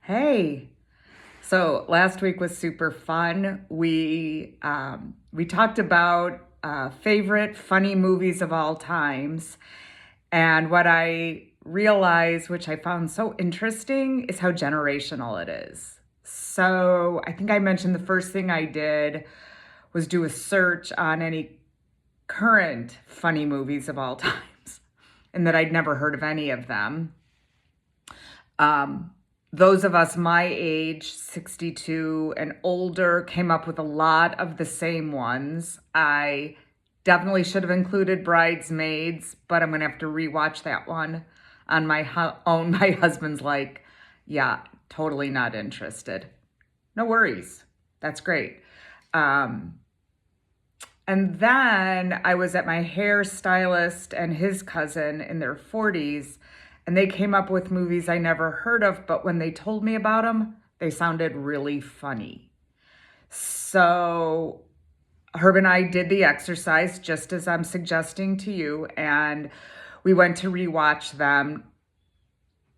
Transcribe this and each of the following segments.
Hey, so last week was super fun. We talked about favorite funny movies of all times, and what I realized, which I found so interesting, is how generational it is. So I think I mentioned the first thing I did was do a search on any current funny movies of all times, and that I'd never heard of any of them. Um, those of us my age, 62 and older, came up with a lot of the same ones. I definitely should have included Bridesmaids, but I'm going to have to rewatch that one on my own. My husband's like, yeah, totally not interested. No worries. That's great. Um, and then I was at my hairstylist and his cousin in their 40s, and they came up with movies I never heard of, but when they told me about them, they sounded really funny. So Herb and I did the exercise just as I'm suggesting to you, and we went to rewatch them.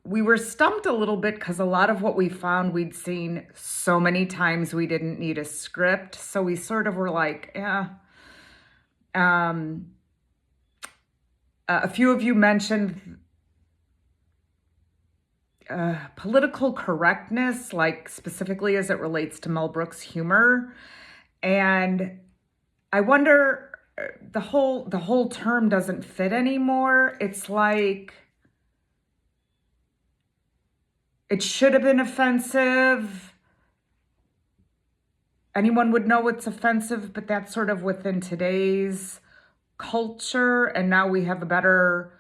We were stumped a little bit because a lot of what we found we'd seen so many times we didn't need a script. So we sort of were like, yeah. Um, a few of you mentioned political correctness, like specifically as it relates to Mel Brooks humor. And I wonder, the whole term doesn't fit anymore. It's like it should have been offensive. Anyone would know it's offensive, but that's sort of within today's culture. And now we have a better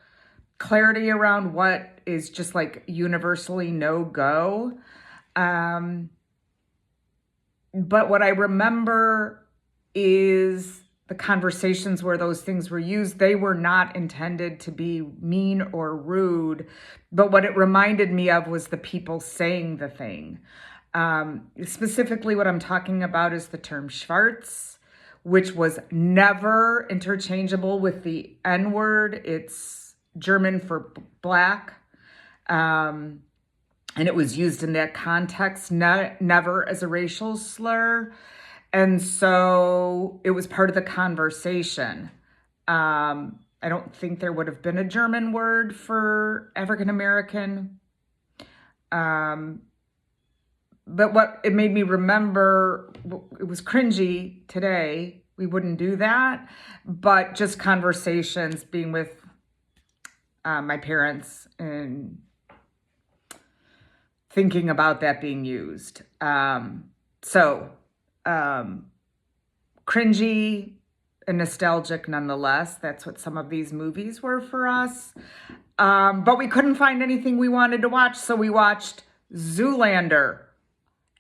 clarity around what is just like universally no go. Um, but what I remember is the conversations where those things were used, they were not intended to be mean or rude. But what it reminded me of was the people saying the thing. Specifically, what I'm talking about is the term Schwarz, which was never interchangeable with the N word. It's German for black. And it was used in that context, never as a racial slur. And so it was part of the conversation. I don't think there would have been a German word for African American. Um, but what it made me remember, it was cringy today. We wouldn't do that, but just conversations being with my parents and thinking about that being used. So cringy and nostalgic nonetheless. That's what some of these movies were for us. But we couldn't find anything we wanted to watch, so we watched Zoolander,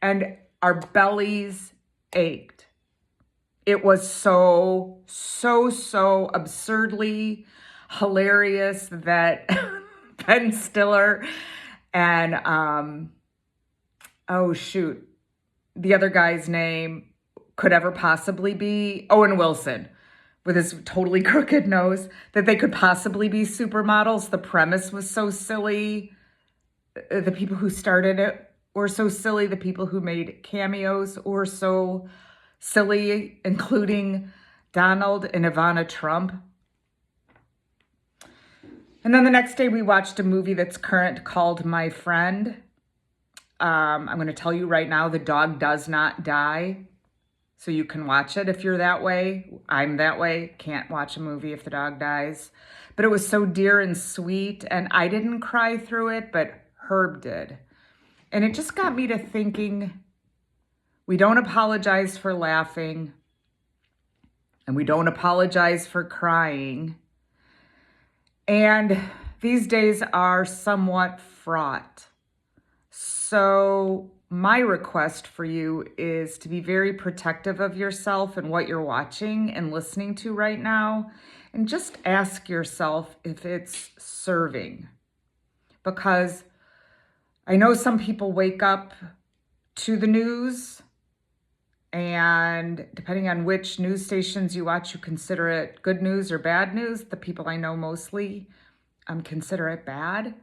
and our bellies ached. It was so absurdly hilarious that Ben Stiller and oh shoot, the other guy's name could ever possibly be Owen Wilson with his totally crooked nose, that they could possibly be supermodels. The premise was so silly. The people who started it were so silly. The people who made cameos were so silly, including Donald and Ivana Trump. And then the next day we watched a movie that's current called My Friend. I'm going to tell you right now, the dog does not die. So you can watch it if you're that way. I'm that way. Can't watch a movie if the dog dies. But it was so dear and sweet. And I didn't cry through it, but Herb did. And it just got me to thinking, we don't apologize for laughing. And we don't apologize for crying. And these days are somewhat fraught. So my request for you is to be very protective of yourself and what you're watching and listening to right now. And just ask yourself if it's serving. Because I know some people wake up to the news, and depending on which news stations you watch, you consider it good news or bad news. The people I know mostly consider it bad.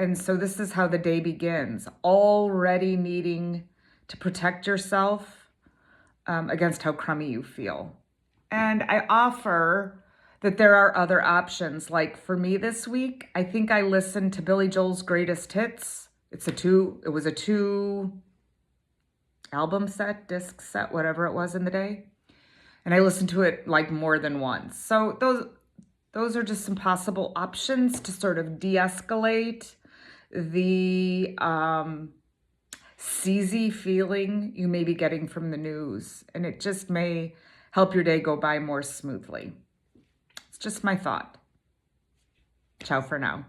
And so this is how the day begins, already needing to protect yourself against how crummy you feel. And I offer that there are other options. Like for me this week, I think I listened to Billy Joel's Greatest Hits. It was a two album set, disc set, whatever it was in the day. And I listened to it like more than once. So those are just some possible options to sort of de-escalate the seasy feeling you may be getting from the news. And it just may help your day go by more smoothly. It's just my thought. Ciao for now.